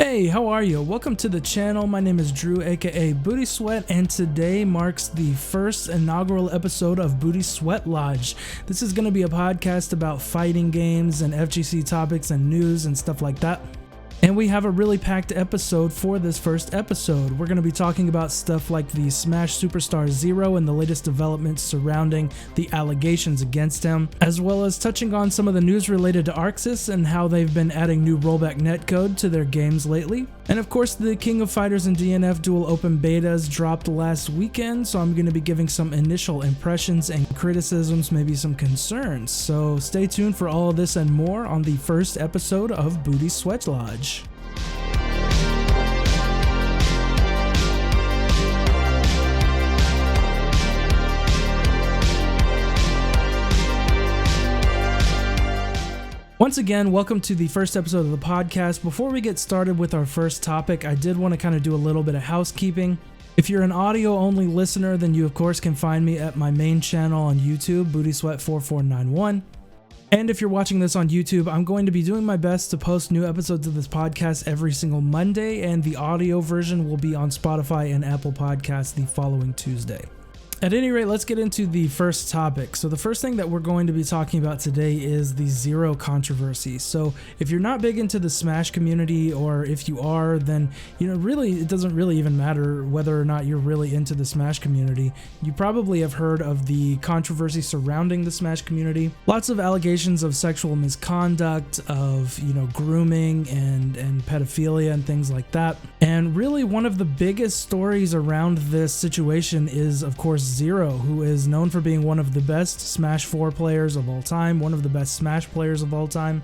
Hey, how are you? Welcome to the channel. My name is Drew, aka Booty Sweat, and today marks the first inaugural episode of Booty Sweat Lodge. This is going to be a podcast about fighting games and FGC topics and news and stuff like that. And we have a really packed episode for this first episode. We're going to be talking about stuff like the Smash superstar ZeRo and the latest developments surrounding the allegations against him, as well as touching on some of the news related to Arxis and how they've been adding new rollback netcode to their games lately. And of course, the King of Fighters and DNF Duel open betas dropped last weekend, so I'm going to be giving some initial impressions and criticisms, maybe some concerns. So stay tuned for all of this and more on the first episode of Booty Sweat Lodge. Once again, welcome to the first episode of the podcast. Before we get started with our first topic, I did want to kind of do a little bit of housekeeping. If you're an audio-only listener, then you of course can find me at my main channel on YouTube, Booty Sweat 4491. And if you're watching this on YouTube, I'm going to be doing my best to post new episodes of this podcast every single Monday, and the audio version will be on Spotify and Apple Podcasts the following Tuesday. At any rate, let's get into the first topic. So the first thing that we're going to be talking about today is the ZeRo controversy. So if you're not big into the Smash community, or if you are, then really it doesn't really even matter whether or not you're really into the Smash community. You probably have heard of the controversy surrounding the Smash community. Lots of allegations of sexual misconduct, of grooming and pedophilia and things like that. And really one of the biggest stories around this situation is, of course, ZeRo, who is known for being one of the best Smash 4 players of all time, one of the best Smash players of all time,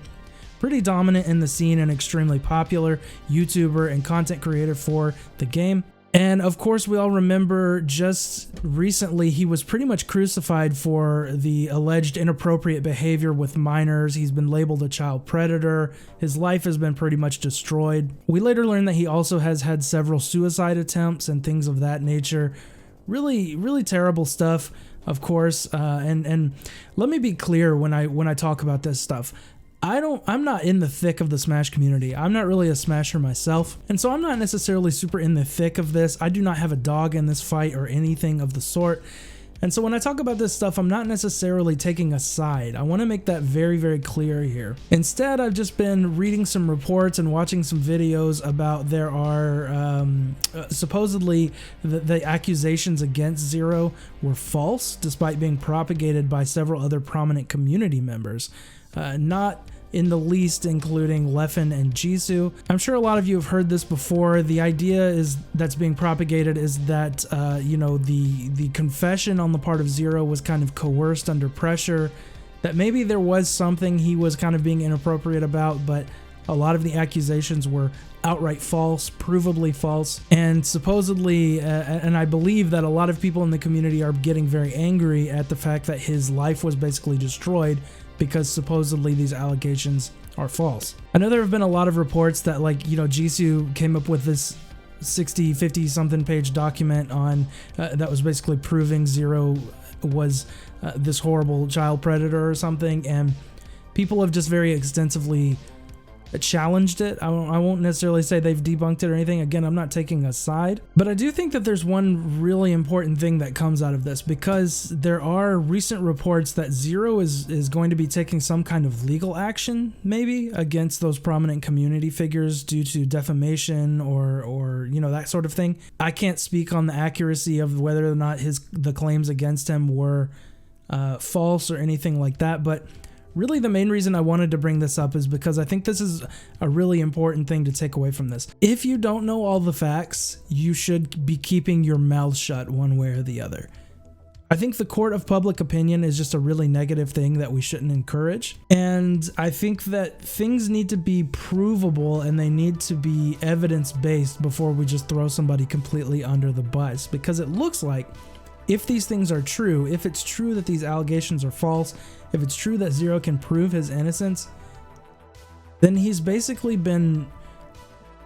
pretty dominant in the scene and extremely popular YouTuber and content creator for the game. And of course, we all remember just recently he was pretty much crucified for the alleged inappropriate behavior with minors. He's been labeled a child predator. His life has been pretty much destroyed. We later learned that he also has had several suicide attempts and things of that nature. Really terrible stuff, of course. And let me be clear when I talk about this stuff. I'm not in the thick of the Smash community. I'm not really a Smasher myself, and so I'm not necessarily super in the thick of this. I do not have a dog in this fight or anything of the sort. And so when I talk about this stuff, I'm not necessarily taking a side. I want to make that very clear here. Instead, I've just been reading some reports and watching some videos about there are supposedly the accusations against ZeRo were false, despite being propagated by several other prominent community members. Not in the least including Leffen and Jisoo. I'm sure a lot of you have heard this before. The idea that's being propagated is that the confession on the part of ZeRo was kind of coerced under pressure, that maybe there was something he was kind of being inappropriate about, but a lot of the accusations were outright false, provably false, and supposedly, and I believe that a lot of people in the community are getting very angry at the fact that his life was basically destroyed because supposedly these allegations are false. I know there have been a lot of reports that Jisoo came up with this 50 something page document on that was basically proving ZeRo was this horrible child predator or something, and people have just very extensively challenged it. I won't necessarily say they've debunked it or anything. Again, I'm not taking a side, but I do think that there's one really important thing that comes out of this, because there are recent reports that ZeRo is going to be taking some kind of legal action, maybe against those prominent community figures due to defamation or that sort of thing. I can't speak on the accuracy of whether or not the claims against him were false or anything like that, but really, the main reason I wanted to bring this up is because I think this is a really important thing to take away from this. If you don't know all the facts, you should be keeping your mouth shut one way or the other. I think the court of public opinion is just a really negative thing that we shouldn't encourage. And I think that things need to be provable and they need to be evidence-based before we just throw somebody completely under the bus. Because it looks like if these things are true, if it's true that these allegations are false, if it's true that ZeRo can prove his innocence, then he's basically been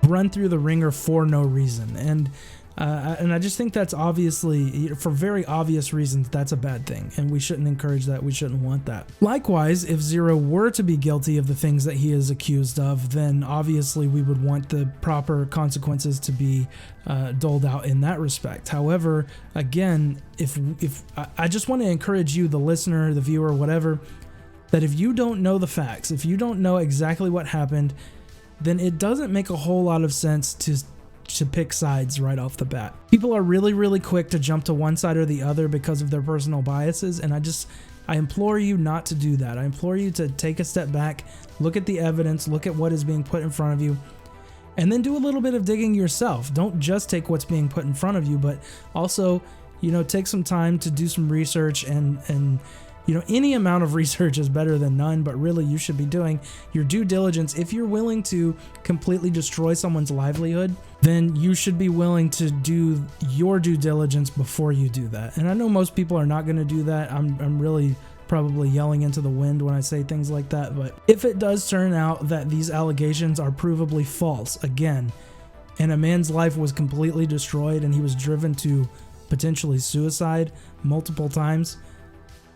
run through the ringer for no reason. And And I just think that's obviously, for very obvious reasons, that's a bad thing, and we shouldn't encourage that. We shouldn't want that. Likewise, if ZeRo were to be guilty of the things that he is accused of, then obviously we would want the proper consequences to be doled out in that respect. However, again, if I just want to encourage you, the listener, the viewer, whatever, that if you don't know the facts, if you don't know exactly what happened, then it doesn't make a whole lot of sense to pick sides right off the bat. People are really quick to jump to one side or the other because of their personal biases, and I implore you not to do that. I implore you to take a step back, look at the evidence, look at what is being put in front of you, and then do a little bit of digging yourself. Don't just take what's being put in front of you, but also, take some time to do some research, and any amount of research is better than none, but really you should be doing your due diligence. If you're willing to completely destroy someone's livelihood, then you should be willing to do your due diligence before you do that. And I know most people are not going to do that. I'm really probably yelling into the wind when I say things like that, but if it does turn out that these allegations are provably false, again, and a man's life was completely destroyed and he was driven to potentially suicide multiple times,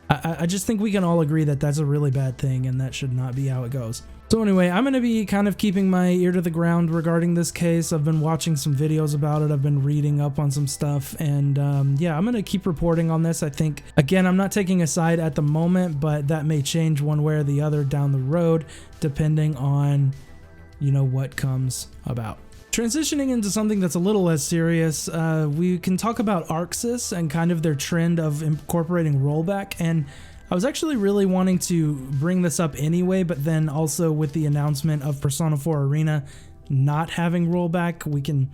I just think we can all agree that that's a really bad thing, and that should not be how it goes. So anyway, I'm going to be kind of keeping my ear to the ground regarding this case. I've been watching some videos about it. I've been reading up on some stuff, and yeah, I'm going to keep reporting on this. I think, again, I'm not taking a side at the moment, but that may change one way or the other down the road, depending on, what comes about. Transitioning into something that's a little less serious, we can talk about ArcSys and kind of their trend of incorporating rollback. And I was actually really wanting to bring this up anyway, but then also with the announcement of Persona 4 Arena not having rollback, we can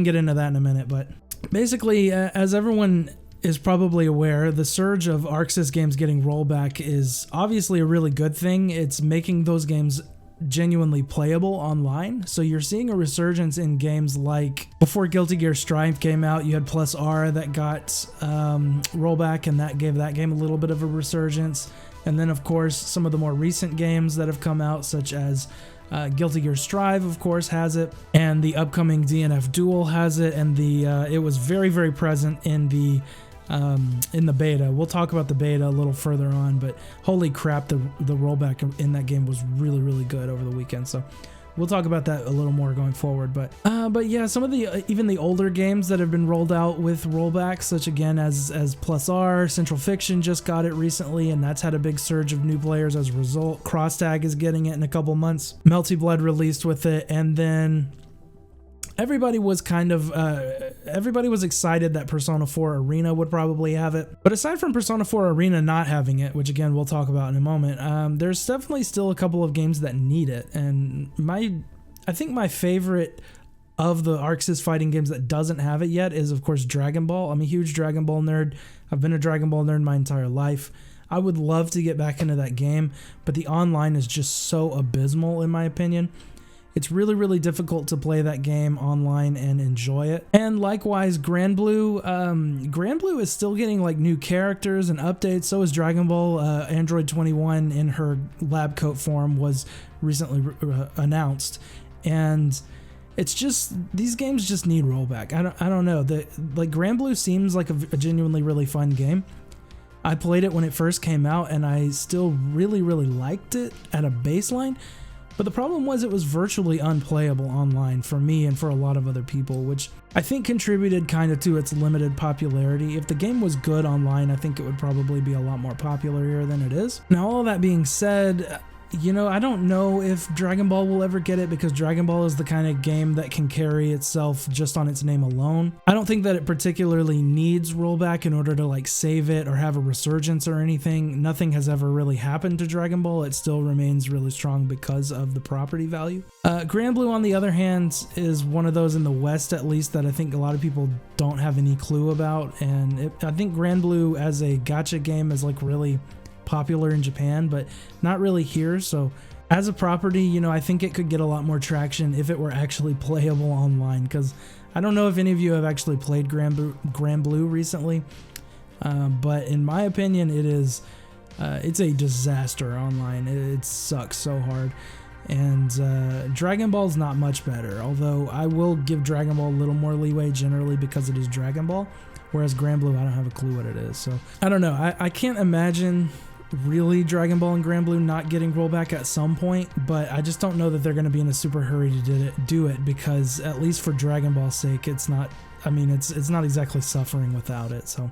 get into that in a minute. But basically, as everyone is probably aware, the surge of ArcSys games getting rollback is obviously a really good thing. It's making those games genuinely playable online. So you're seeing a resurgence in games like, before Guilty Gear Strive came out, you had Plus R that got rollback, and that gave that game a little bit of a resurgence. And then of course some of the more recent games that have come out, such as Guilty Gear Strive, of course, has it, and the upcoming DNF Duel has it, and it was very present in the beta. We'll talk about the beta a little further on, but holy crap, the rollback in that game was really good over the weekend. So we'll talk about that a little more going forward. But yeah, some of the even the older games that have been rolled out with rollbacks, such again as Plus R, Central Fiction just got it recently, and that's had a big surge of new players as a result. Cross Tag is getting it in a couple months. Melty Blood released with it, and then everybody was excited that Persona 4 Arena would probably have it. But aside from Persona 4 Arena not having it, which again we'll talk about in a moment, there's definitely still a couple of games that need it. And I think my favorite of the ArcSys fighting games that doesn't have it yet is, of course, Dragon Ball. I'm a huge Dragon Ball nerd. I've been a Dragon Ball nerd my entire life. I would love to get back into that game, but the online is just so abysmal in my opinion. It's really difficult to play that game online and enjoy it. And likewise, Grand Blue is still getting like new characters and updates. So is Dragon Ball. Android 21 in her lab coat form was recently announced, and it's just, these games just need rollback. I don't know. Like Grand Blue seems like a genuinely really fun game. I played it when it first came out, and I still really liked it at a baseline. But the problem was it was virtually unplayable online for me and for a lot of other people, which I think contributed kind of to its limited popularity. If the game was good online, I think it would probably be a lot more popular here than it is. Now, all that being said, I don't know if Dragon Ball will ever get it, because Dragon Ball is the kind of game that can carry itself just on its name alone. I don't think that it particularly needs rollback in order to like save it or have a resurgence or anything. Nothing has ever really happened to Dragon Ball. It still remains really strong because of the property value. Grand Blue, on the other hand, is one of those in the West, at least, that I think a lot of people don't have any clue about. And I think Grand Blue as a gacha game is like really popular in Japan, but not really here. So as a property, I think it could get a lot more traction if it were actually playable online, because I don't know if any of you have actually played Grand Blue recently, but in my opinion, it's a disaster online. It sucks so hard. And Dragon Ball's not much better, although I will give Dragon Ball a little more leeway generally because it is Dragon Ball, whereas Grand Blue, I don't have a clue what it is. So I don't know. I can't imagine really Dragon Ball and Grand Blue not getting rollback at some point, but I just don't know that they're going to be in a super hurry to do it because at least for Dragon Ball's sake, it's not, I mean, it's not exactly suffering without it. So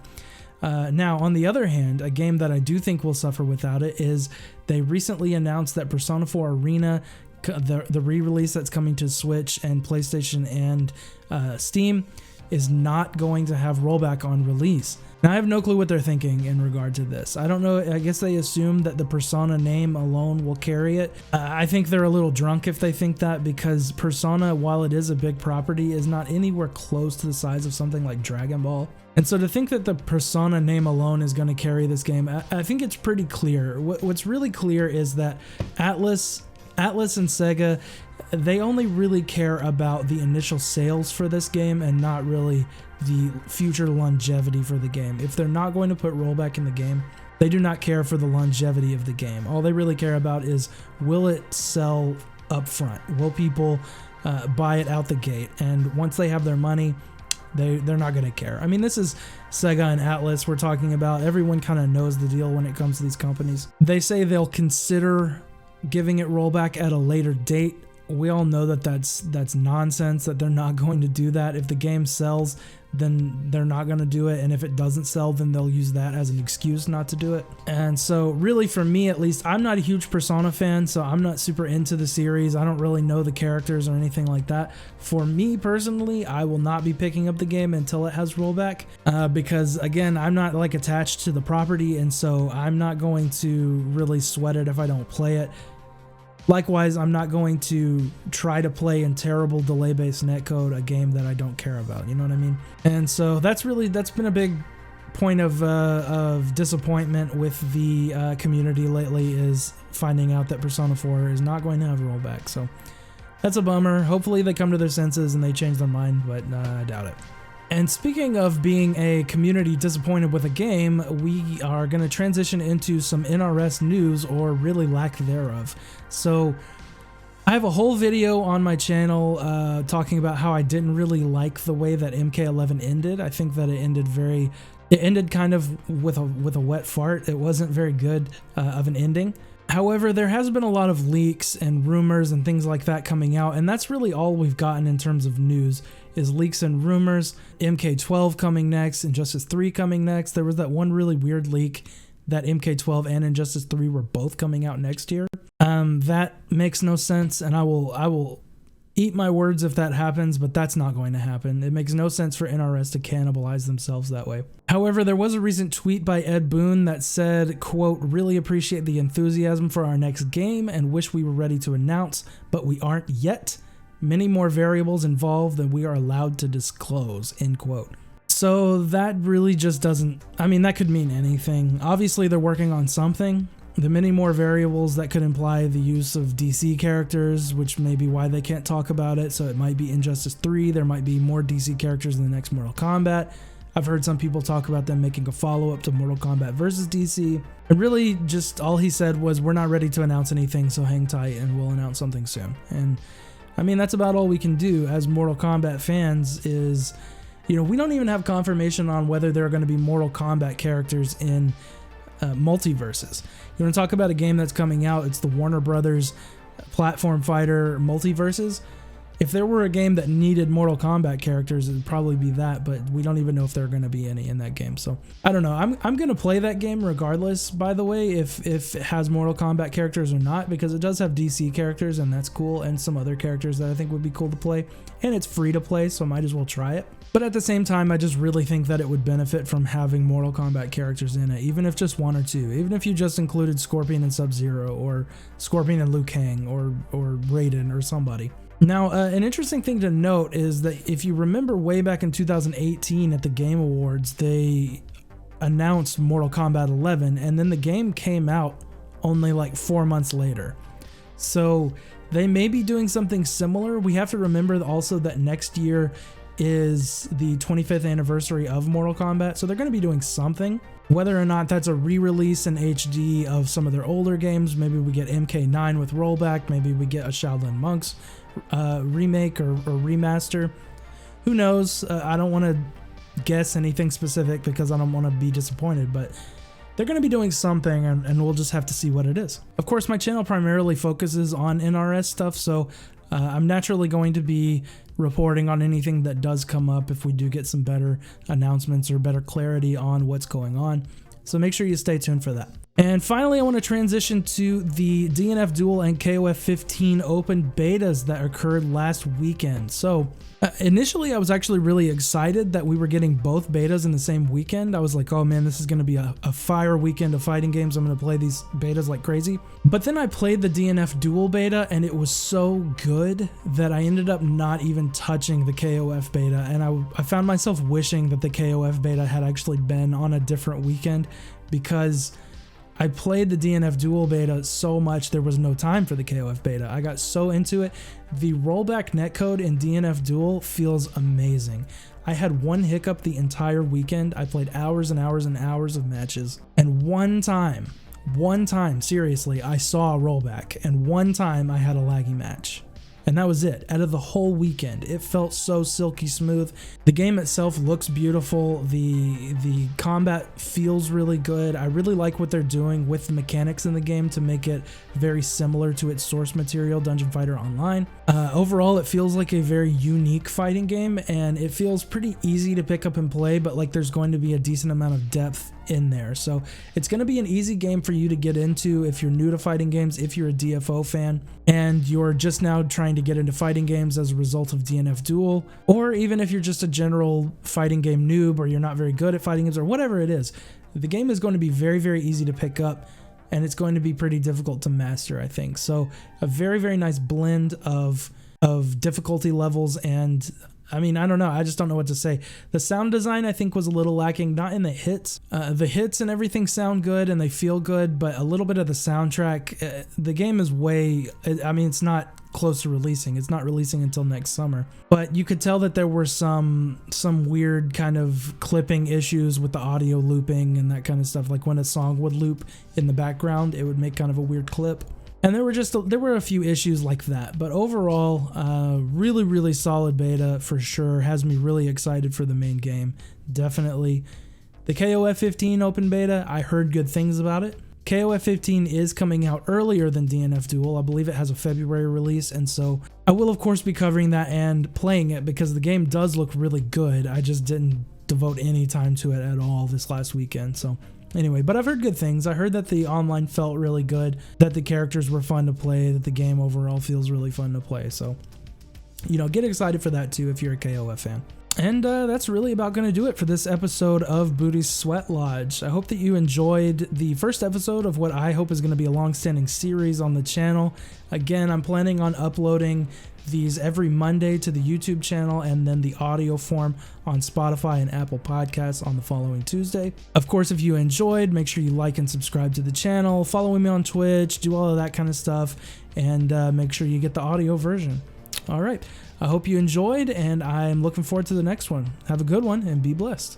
now, on the other hand, a game that I do think will suffer without it is they recently announced that Persona 4 Arena, the re-release that's coming to Switch and PlayStation and Steam, is not going to have rollback on release. Now, I have no clue what they're thinking in regard to this. I don't know. I guess they assume that the Persona name alone will carry it. I think they're a little drunk if they think that, because Persona, while it is a big property, is not anywhere close to the size of something like Dragon Ball. And so to think that the Persona name alone is going to carry this game, I think it's pretty clear. What's really clear is that Atlas and Sega, they only really care about the initial sales for this game and not really the future longevity for the game. If they're not going to put rollback in the game, they do not care for the longevity of the game. All they really care about is, will it sell up front? Will people buy it out the gate? And once they have their money, they're not going to care. I mean, this is Sega and Atlas we're talking about. Everyone kind of knows the deal when it comes to these companies. They say they'll consider giving it rollback at a later date. We all know that that's nonsense, that they're not going to do that. If the game sells, then they're not going to do it, and if it doesn't sell, then they'll use that as an excuse not to do it. And so really, for me at least, I'm not a huge Persona fan, so I'm not super into the series. I don't really know the characters or anything like that. For me personally, I will not be picking up the game until it has rollback, because again, I'm not like attached to the property, and so I'm not going to really sweat it if I don't play it. Likewise, I'm not going to try to play in terrible delay-based netcode a game that I don't care about, you know what I mean? And so that's been a big point of disappointment with the community lately, is finding out that Persona 4 is not going to have rollback. So that's a bummer. Hopefully they come to their senses and they change their mind, but I doubt it. And speaking of being a community disappointed with a game, we are going to transition into some NRS news, or really lack thereof. So I have a whole video on my channel talking about how I didn't really like the way that MK11 ended. I think that it ended kind of with a wet fart. It wasn't very good of an ending. However, there has been a lot of leaks and rumors and things like that coming out, and that's really all we've gotten in terms of news, is leaks and rumors. MK12 coming next, Injustice 3 coming next. There was that one really weird leak that MK12 and Injustice 3 were both coming out next year. That makes no sense, and I will eat my words if that happens, but that's not going to happen. It makes no sense for NRS to cannibalize themselves that way. However, there was a recent tweet by Ed Boon that said, quote, "Really appreciate the enthusiasm for our next game and wish we were ready to announce, but we aren't yet. Many more variables involved than we are allowed to disclose," end quote. So that really just doesn't, I mean, that could mean anything. Obviously, they're working on something. The many more variables, that could imply the use of DC characters, which may be why they can't talk about it. So it might be Injustice 3. There might be more DC characters in the next Mortal Kombat. I've heard some people talk about them making a follow-up to Mortal Kombat versus DC. And really, just all he said was, we're not ready to announce anything, so hang tight and we'll announce something soon. And I mean, that's about all we can do as Mortal Kombat fans is, you know, we don't even have confirmation on whether there are going to be Mortal Kombat characters in multiverses. You want to talk about a game that's coming out, it's the Warner Brothers platform fighter Multiverses. If there were a game that needed Mortal Kombat characters, it would probably be that, but we don't even know if there are going to be any in that game. So I don't know. I'm going to play that game regardless, by the way, if it has Mortal Kombat characters or not, because it does have DC characters, and that's cool, and some other characters that I think would be cool to play, and it's free to play, so I might as well try it. But at the same time, I just really think that it would benefit from having Mortal Kombat characters in it, even if just one or two, even if you just included Scorpion and Sub-Zero, or Scorpion and Liu Kang, or Raiden, or somebody. Now, an interesting thing to note is that if you remember way back in 2018 at the Game Awards, they announced Mortal Kombat 11, and then the game came out only like 4 months later. So they may be doing something similar. We have to remember also that next year is the 25th anniversary of Mortal Kombat, so they're going to be doing something. Whether or not that's a re-release in HD of some of their older games, maybe we get MK9 with Rollback, maybe we get a Shaolin Monks remake or remaster. Who knows? I don't want to guess anything specific because I don't want to be disappointed, but they're going to be doing something, and we'll just have to see what it is. Of course, my channel primarily focuses on NRS stuff, so I'm naturally going to be reporting on anything that does come up if we do get some better announcements or better clarity on what's going on. So make sure you stay tuned for that. And finally, I want to transition to the DNF Duel and KOF15 open betas that occurred last weekend. So initially, I was actually really excited that we were getting both betas in the same weekend. I was like, oh man, this is going to be a fire weekend of fighting games. I'm going to play these betas like crazy. But then I played the DNF Duel beta, and it was so good that I ended up not even touching the KOF beta. And I found myself wishing that the KOF beta had actually been on a different weekend, because I played the DNF Duel beta so much there was no time for the KOF beta. I got so into it. The rollback netcode in DNF Duel feels amazing. I had one hiccup the entire weekend. I played hours and hours and hours of matches, and one time, seriously, I saw a rollback, and one time I had a laggy match. And that was it. Out of the whole weekend, it felt so silky smooth. The game itself looks beautiful. The combat feels really good. I really like what they're doing with the mechanics in the game to make it very similar to its source material, Dungeon Fighter Online. Overall, it feels like a very unique fighting game, and it feels pretty easy to pick up and play, but like there's going to be a decent amount of depth in there. So it's going to be an easy game for you to get into if you're new to fighting games, if you're a DFO fan and you're just now trying to get into fighting games as a result of DNF Duel, or even if you're just a general fighting game noob or you're not very good at fighting games or whatever it is. The game is going to be very, very easy to pick up, and it's going to be pretty difficult to master, I think. So a very, very nice blend of difficulty levels, and I mean, I don't know. I just don't know what to say. The sound design, I think, was a little lacking, not in the hits. The hits and everything sound good and they feel good, but a little bit of the soundtrack, the game is I mean, it's not close to releasing. It's not releasing until next summer. But you could tell that there were some weird kind of clipping issues with the audio looping and that kind of stuff. Like when a song would loop in the background, it would make kind of a weird clip. And there were a few issues like that, but overall, really, really solid beta for sure. Has me really excited for the main game, definitely. The KOF15 open beta, I heard good things about it. KOF15 is coming out earlier than DNF Duel. I believe it has a February release, and so I will of course be covering that and playing it because the game does look really good. I just didn't devote any time to it at all this last weekend, so anyway, but I've heard good things. I heard that the online felt really good, that the characters were fun to play, that the game overall feels really fun to play. So, you know, get excited for that too if you're a KOF fan. And that's really about going to do it for this episode of Booty's Sweat Lodge. I hope that you enjoyed the first episode of what I hope is going to be a long-standing series on the channel. Again, I'm planning on uploading these every Monday to the YouTube channel, and then the audio form on Spotify and Apple Podcasts on the following Tuesday. Of course, if you enjoyed, make sure you like and subscribe to the channel, follow me on Twitch, do all of that kind of stuff, and make sure you get the audio version. All right, I hope you enjoyed, and I'm looking forward to the next one. Have a good one, and be blessed.